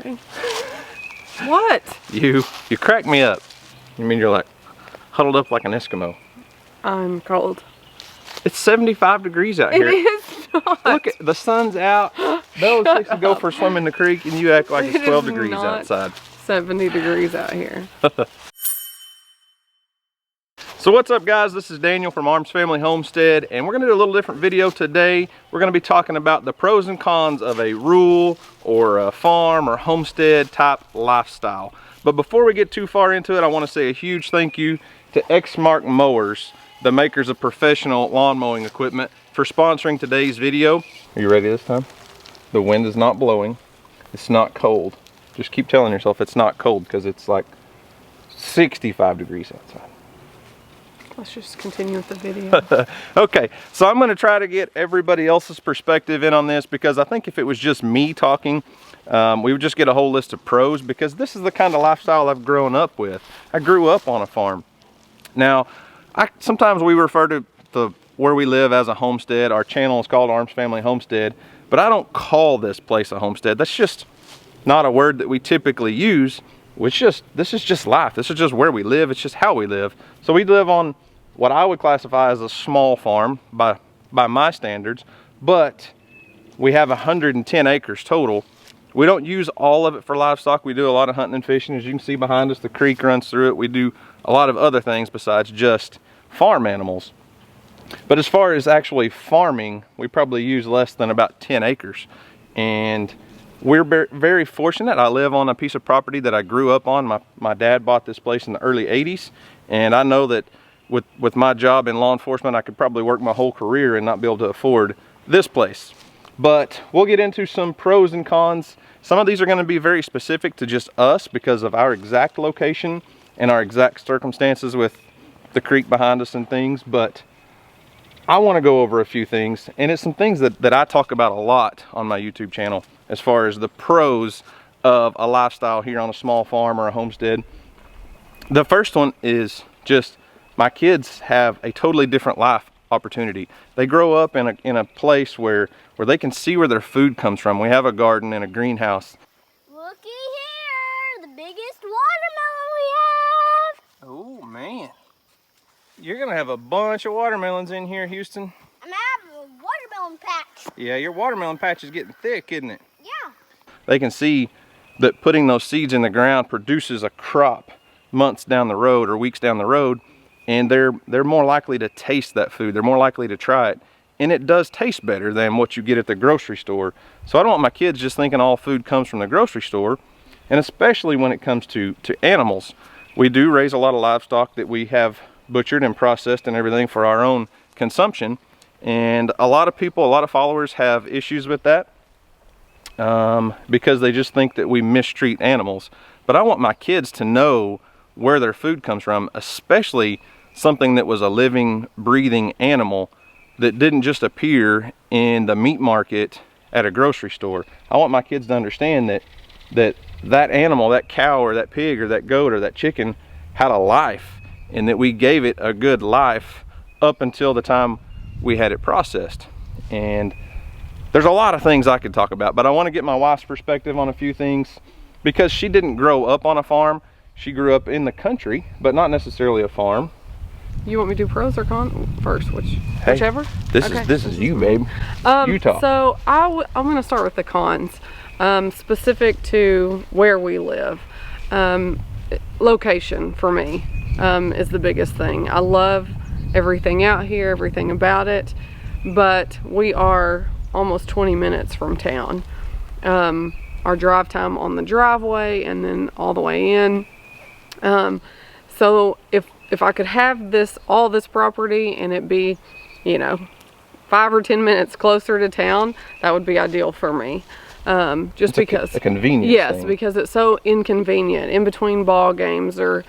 Okay. What? You crack me up. You mean you're like huddled up like an Eskimo? I'm cold. It's 75 degrees out here. It is not. Look, the sun's out. Bella's fixing to go for a swim in the creek, and you act like it's 12 degrees outside. 70 degrees out here. So what's up, guys? This is Daniel from Arms Family Homestead, and we're going to do a little different video today. We're going to be talking about the pros and cons of a rural or a farm or homestead type lifestyle. But before we get too far into it, I want to say a huge thank you to Exmark Mowers, the makers of professional lawn mowing equipment, for sponsoring today's video. Are you ready this time? The wind is not blowing. It's not cold. Just keep telling yourself it's not cold, because it's like 65 degrees outside. Let's just continue with the video. Okay, so I'm going to try to get everybody else's perspective in on this, because I think if it was just me talking, we would just get a whole list of pros, because this is the kind of lifestyle I've grown up with. I grew up on a farm. Now, sometimes we refer to where we live as a homestead. Our channel is called Arms Family Homestead, but I don't call this place a homestead. That's just not a word that we typically use. This is just life. This is just where we live. It's just how we live. So we live on what I would classify as a small farm by my standards, but we have 110 acres total. We don't use all of it for livestock. We do a lot of hunting and fishing. As you can see behind us, the creek runs through it. We do a lot of other things besides just farm animals. But as far as actually farming, we probably use less than about 10 acres. And we're very fortunate. I live on a piece of property that I grew up on. My dad bought this place in the early 80s. And I know that with my job in law enforcement, I could probably work my whole career and not be able to afford this place. But we'll get into some pros and cons. Some of these are going to be very specific to just us because of our exact location and our exact circumstances with the creek behind us and things. But I want to go over a few things, and it's some things that I talk about a lot on my YouTube channel as far as the pros of a lifestyle here on a small farm or a homestead. The first one is just my kids have a totally different life opportunity. They grow up in a place where they can see where their food comes from. We have a garden and a greenhouse. Looky here, the biggest watermelon we have. Oh man, you're gonna have a bunch of watermelons in here, Houston. I'm gonna have a watermelon patch. Yeah, your watermelon patch is getting thick, isn't it? Yeah. They can see that putting those seeds in the ground produces a crop months down the road or weeks down the road, and they're more likely to taste that food. They're more likely to try it, and it does taste better than what you get at the grocery store. So I don't want my kids just thinking all food comes from the grocery store, and especially when it comes to animals. We do raise a lot of livestock that we have butchered and processed and everything for our own consumption, and a lot of people, a lot of followers have issues with that because they just think that we mistreat animals. But I want my kids to know where their food comes from, especially something that was a living, breathing animal that didn't just appear in the meat market at a grocery store. I want my kids to understand that animal, that cow or that pig or that goat or that chicken had a life, and that we gave it a good life up until the time we had it processed. And there's a lot of things I could talk about, but I want to get my wife's perspective on a few things, because she didn't grow up on a farm. She grew up in the country, but not necessarily a farm. You want me to do pros or cons first? Whichever? This is you, babe. You talk. So I'm going to start with the cons, specific to where we live. Location for me is the biggest thing. I love everything out here, everything about it, but we are almost 20 minutes from town. Our drive time on the driveway and then all the way in. So if I could have all this property and it be, 5 or 10 minutes closer to town, that would be ideal for me. Just because a convenience yes, thing. Because it's so inconvenient in between ball games or,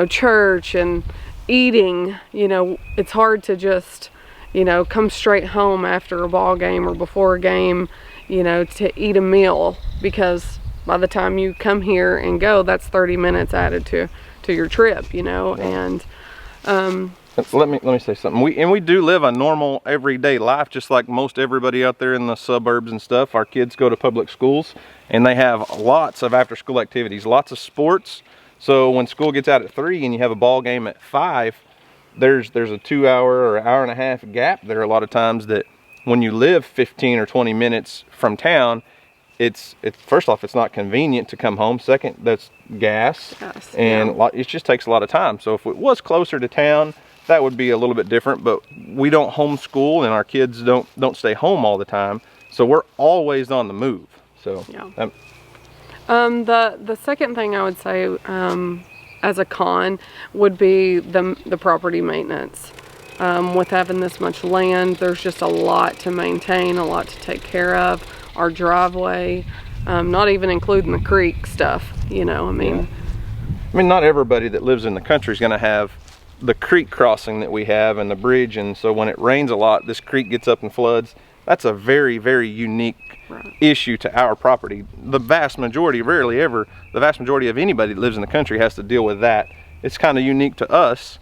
church and eating, it's hard to just, come straight home after a ball game or before a game, to eat a meal, because by the time you come here and go, that's 30 minutes added to your trip, and let me say something. We do live a normal everyday life, just like most everybody out there in the suburbs and stuff. Our kids go to public schools, and they have lots of after school activities, lots of sports. So when school gets out at 3 and you have a ball game at 5, there's a 2 hour or hour and a half gap there a lot of times, that when you live 15 or 20 minutes from town, it's first off, it's not convenient to come home. Second, that's gas, and it just takes a lot of time. So if it was closer to town, that would be a little bit different, but we don't homeschool and our kids don't stay home all the time. So we're always on the move. So yeah. The second thing I would say as a con would be the property maintenance. With having this much land, there's just a lot to maintain, a lot to take care of. Our driveway, not even including the creek stuff, you know, I mean, not everybody that lives in the country is going to have the creek crossing that we have and the bridge, and so when it rains a lot, this creek gets up and floods. That's a very, very unique issue to our property. The vast majority, rarely ever, the vast majority of anybody that lives in the country has to deal with that. It's kind of unique to us,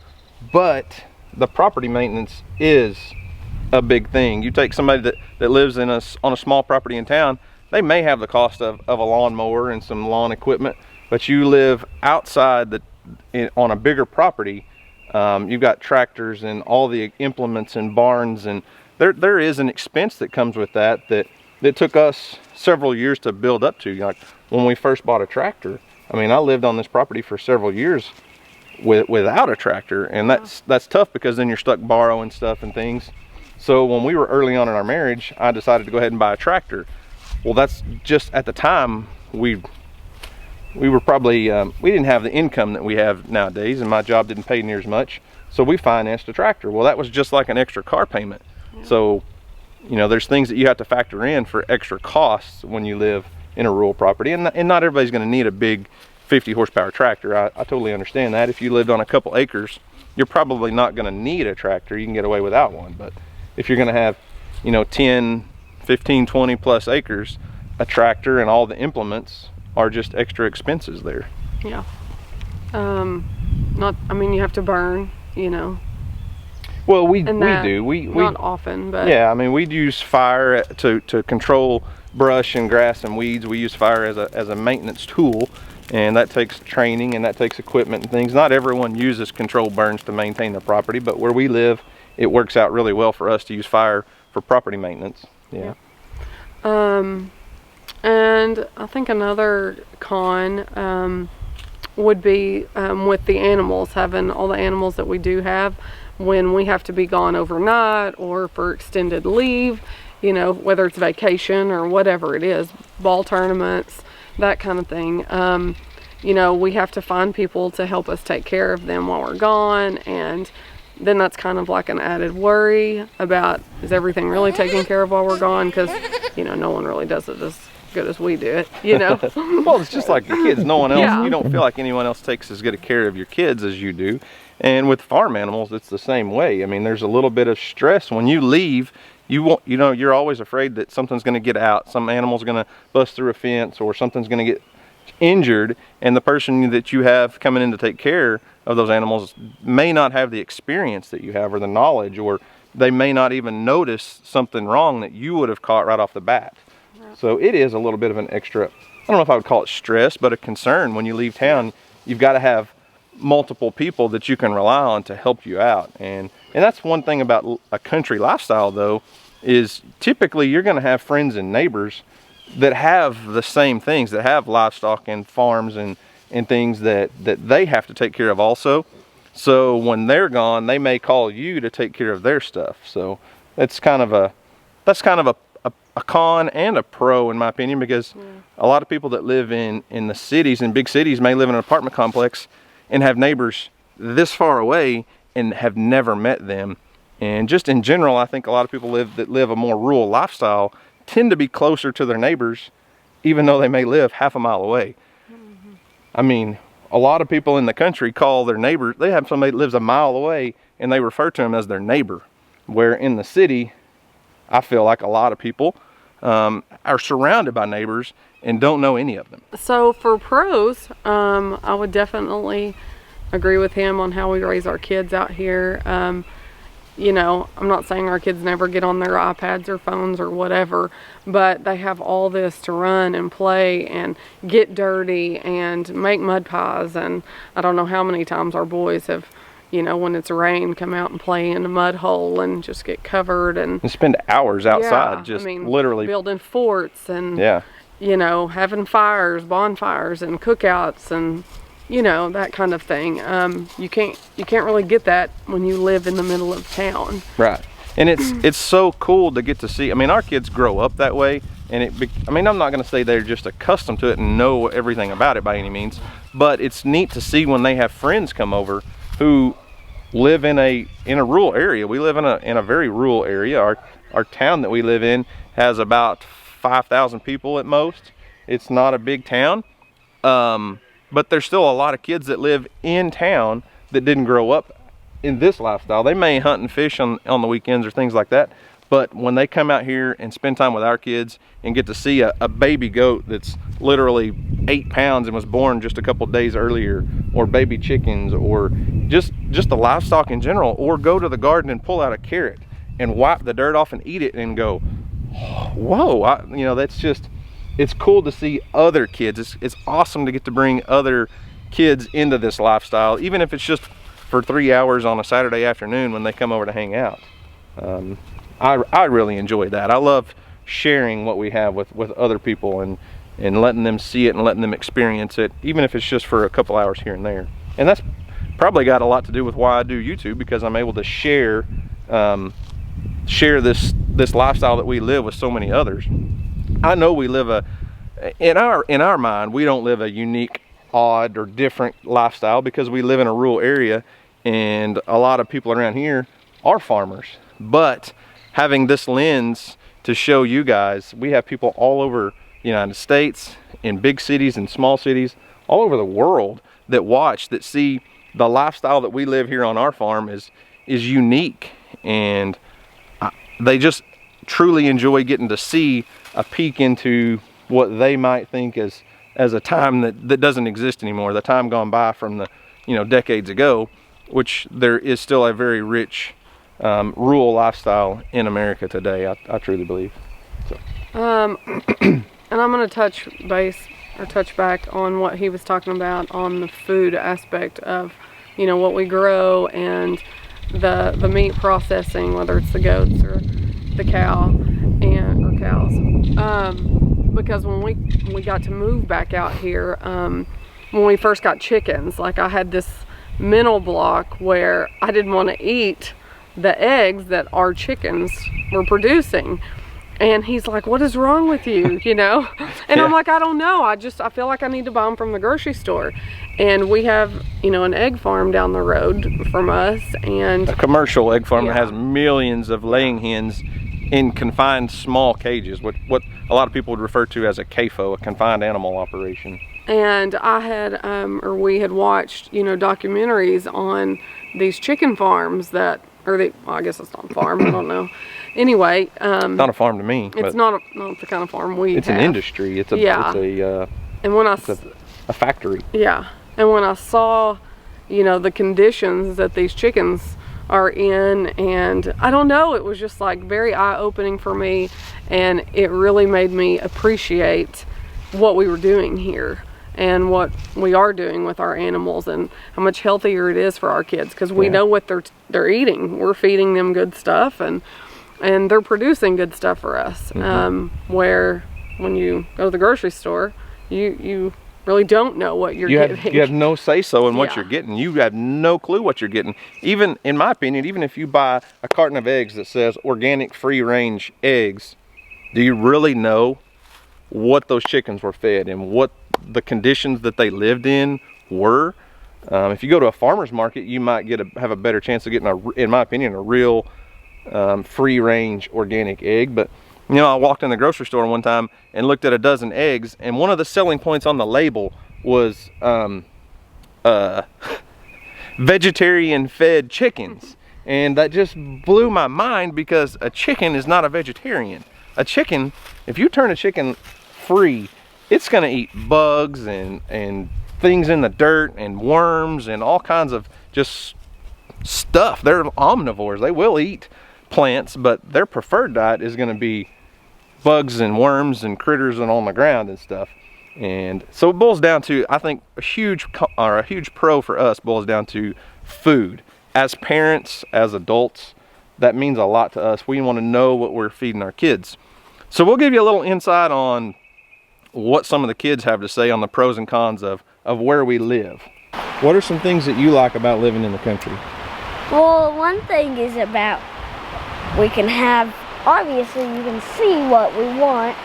but the property maintenance is a big thing. You take somebody that lives on a small property in town, they may have the cost of a lawnmower and some lawn equipment, but you live outside on a bigger property, you've got tractors and all the implements and barns, and there is an expense that comes with that took us several years to build up to. Like when we first bought a tractor, I mean, I lived on this property for several years without a tractor, and that's tough, because then you're stuck borrowing stuff and things. So when we were early on in our marriage, I decided to go ahead and buy a tractor. Well, that's just, at the time, we were probably, we didn't have the income that we have nowadays, and my job didn't pay near as much. So we financed a tractor. Well, that was just like an extra car payment. Yeah. So, you know, there's things that you have to factor in for extra costs when you live in a rural property. And not everybody's going to need a big 50 horsepower tractor. I totally understand that. If you lived on a couple acres, you're probably not going to need a tractor. You can get away without one. But if you're going to have, you know, 10, 15, 20 plus acres, a tractor and all the implements are just extra expenses there. Yeah. I mean, you have to burn, you know. Well, we do. We not often, but yeah. I mean, we use fire to control brush and grass and weeds. We use fire as a maintenance tool, and that takes training and that takes equipment and things. Not everyone uses controlled burns to maintain the property, but where we live, it works out really well for us to use fire for property maintenance. Yeah. And I think another con would be with the animals, having all the animals that we do have, when we have to be gone overnight or for extended leave, you know, whether it's vacation or whatever it is, ball tournaments, that kind of thing. You know, we have to find people to help us take care of them while we're gone, and then that's kind of like an added worry about, is everything really taken care of while we're gone? Because, you know, no one really does it as good as we do it, you know. Well, it's just like the kids. No one else, you don't feel like anyone else takes as good a care of your kids as you do. And with farm animals, it's the same way. I mean, there's a little bit of stress when you leave. You're always afraid that something's going to get out. Some animal's going to bust through a fence, or something's going to get injured, and the person that you have coming in to take care of those animals may not have the experience that you have, or the knowledge, or they may not even notice something wrong that you would have caught right off the bat. So it is a little bit of an extra, I don't know if I would call it stress, but a concern. When you leave town, you've got to have multiple people that you can rely on to help you out. And that's one thing about a country lifestyle, though, is typically you're going to have friends and neighbors that have the same things, that have livestock and farms and things that they have to take care of also. So when they're gone, they may call you to take care of their stuff. So that's kind of a con and a pro, in my opinion, because a lot of people that live in the cities, in big cities, may live in an apartment complex and have neighbors this far away and have never met them. And just in general, I think a lot of people that live a more rural lifestyle tend to be closer to their neighbors, even though they may live half a mile away. I mean, a lot of people in the country call their neighbor, they have somebody that lives a mile away and they refer to them as their neighbor. Where in the city, I feel like a lot of people are surrounded by neighbors and don't know any of them. So for pros, I would definitely agree with him on how we raise our kids out here. you know, I'm not saying our kids never get on their iPads or phones or whatever, but they have all this to run and play and get dirty and make mud pies. And I don't know how many times our boys have, you know, when it's rain, come out and play in a mud hole and just get covered and spend hours outside, yeah, just I mean, literally building forts and yeah, you know, having fires, bonfires and cookouts and, you know, that kind of thing. You can't really get that when you live in the middle of town. Right. And it's so cool to get to see. I mean, our kids grow up that way, and I mean, I'm not going to say they're just accustomed to it and know everything about it by any means, but it's neat to see when they have friends come over who live in a rural area. We live in a very rural area. Our town that we live in has about 5,000 people at most. It's not a big town. But there's still a lot of kids that live in town that didn't grow up in this lifestyle. They may hunt and fish on the weekends or things like that, but when they come out here and spend time with our kids and get to see a baby goat that's literally 8 pounds and was born just a couple days earlier, or baby chickens, or just the livestock in general, or go to the garden and pull out a carrot and wipe the dirt off and eat it and go, whoa, you know, that's just, it's cool to see other kids. It's awesome to get to bring other kids into this lifestyle, even if it's just for 3 hours on a Saturday afternoon when they come over to hang out. I really enjoy that. I love sharing what we have with other people and letting them see it and letting them experience it, even if it's just for a couple hours here and there. And that's probably got a lot to do with why I do YouTube, because I'm able to share this lifestyle that we live with so many others. I know we live in our mind, we don't live a unique, odd, or different lifestyle because we live in a rural area and a lot of people around here are farmers. But having this lens to show you guys, we have people all over the United States, in big cities and small cities, all over the world that watch, that see the lifestyle that we live here on our farm is unique, and they just truly enjoy getting to see a peek into what they might think as a time that doesn't exist anymore, the time gone by from the, you know, decades ago, which there is still a very rich rural lifestyle in America today, I truly believe. So. And I'm going to touch back on what he was talking about on the food aspect of, you know, what we grow and the meat processing, whether it's the goats or the cows. Because when we got to move back out here, when we first got chickens, like, I had this mental block where I didn't want to eat the eggs that our chickens were producing. And he's like, what is wrong with you, you know? And yeah. I'm like, I don't know. I feel like I need to buy them from the grocery store. And we have, you know, an egg farm down the road from us, and a commercial egg farm, yeah, that has millions of laying hens in confined small cages, what a lot of people would refer to as a CAFO, a confined animal operation. And I had, we had watched, you know, documentaries on these chicken farms that, well, I guess it's not a farm, I don't know. Anyway, not a farm to me. It's not the kind of farm we It's have. An industry. It's a, yeah. It's a factory. Yeah. And when I saw, you know, the conditions that these chickens are in, and I don't know, it was just like very eye-opening for me, and it really made me appreciate what we were doing here and what we are doing with our animals, and how much healthier it is for our kids, because we know what they're eating. We're feeding them good stuff, and they're producing good stuff for us. Mm-hmm. Where when you go to the grocery store, you really don't know what you're getting. You have no say-so in what you're getting. You have no clue what you're getting. Even, in my opinion, even if you buy a carton of eggs that says organic free-range eggs, do you really know what those chickens were fed and what the conditions that they lived in were? If you go to a farmer's market, you might have a better chance of getting, in my opinion, a real free-range organic egg. But you know, I walked in the grocery store one time and looked at a dozen eggs, and one of the selling points on the label was vegetarian fed chickens. And that just blew my mind, because a chicken is not a vegetarian. A chicken, if you turn a chicken free, it's gonna eat bugs and things in the dirt and worms and all kinds of just stuff. They're omnivores. They will eat plants, but their preferred diet is going to be bugs and worms and critters and on the ground and stuff. And so it boils down to, I think a huge pro for us boils down to food. As parents, as adults, that means a lot to us. We want to know what we're feeding our kids. So we'll give you a little insight on what some of the kids have to say on the pros and cons of where we live. What are some things that you like about living in the country? Well, one thing is about we can have, obviously you can see what we want.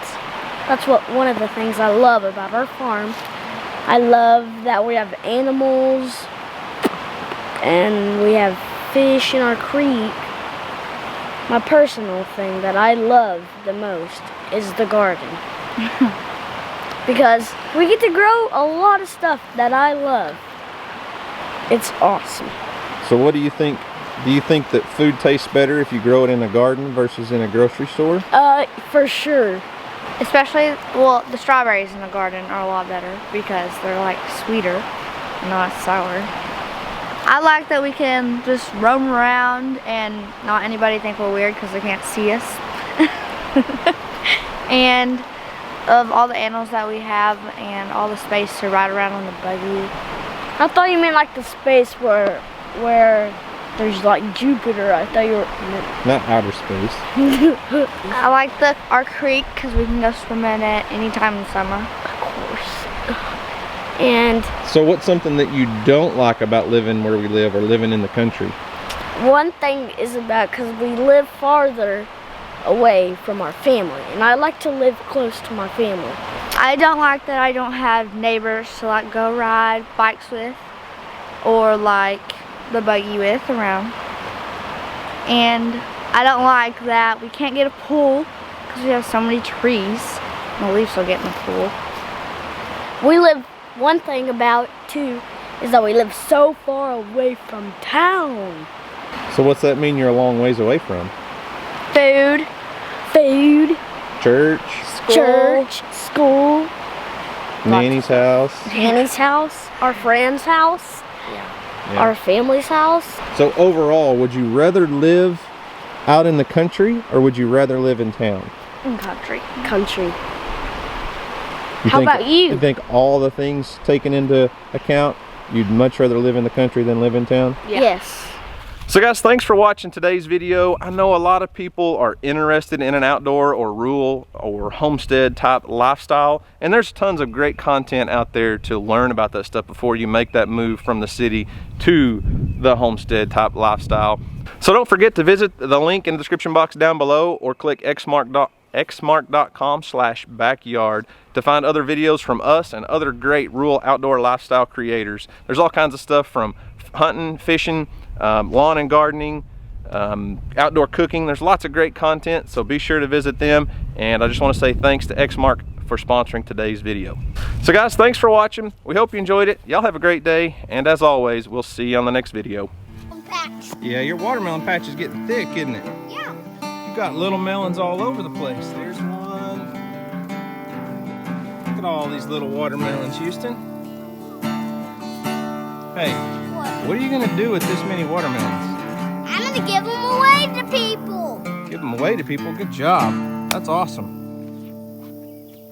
That's one of the things I love about our farm. I love that we have animals and we have fish in our creek. My personal thing that I love the most is the garden. Because we get to grow a lot of stuff that I love. It's awesome. So what do you think? Do you think that food tastes better if you grow it in a garden versus in a grocery store? For sure. Especially, well, the strawberries in the garden are a lot better because they're like sweeter, not sour. I like that we can just roam around and not anybody think we're weird because they can't see us. And of all the animals that we have and all the space to ride around on the buggy. I thought you meant like the space where there's like Jupiter. I thought you were... Not outer space. I like our creek because we can go swim in it anytime in the summer. Of course. And So what's something that you don't like about living where we live or living in the country? one thing is about, because we live farther away from our family, and I like to live close to my family. I don't like that I don't have neighbors to like go ride bikes with or like the buggy with around. And I don't like that we can't get a pool because we have so many trees and the leaves will get in the pool. One thing about it too is that we live so far away from town. So what's that mean you're a long ways away from? Food. Church, School, Nanny's house. Nanny's house, our friend's house, our family's house. So overall, would you rather live out in the country or would you rather live in town? In country. How about you? You think all the things taken into account, you'd much rather live in the country than live in town? Yeah. Yes. So guys, thanks for watching today's video. I know a lot of people are interested in an outdoor or rural or homestead type lifestyle, and there's tons of great content out there to learn about that stuff before you make that move from the city to the homestead type lifestyle. So don't forget to visit the link in the description box down below or click xmark.com/backyard to find other videos from us and other great rural outdoor lifestyle creators. There's all kinds of stuff from hunting, fishing, lawn and gardening, outdoor cooking. There's lots of great content, so be sure to visit them. And I just want to say thanks to Xmark for sponsoring today's video. So guys, thanks for watching. We hope you enjoyed it. Y'all have a great day, and as always, we'll see you on the next video. Yeah, your watermelon patch is getting thick, isn't it? Yeah. You've got little melons all over the place. There's one. Look at all these little watermelons, Houston. Hey, what are you gonna do with this many watermelons? I'm gonna give them away to people. Give them away to people? Good job. That's awesome.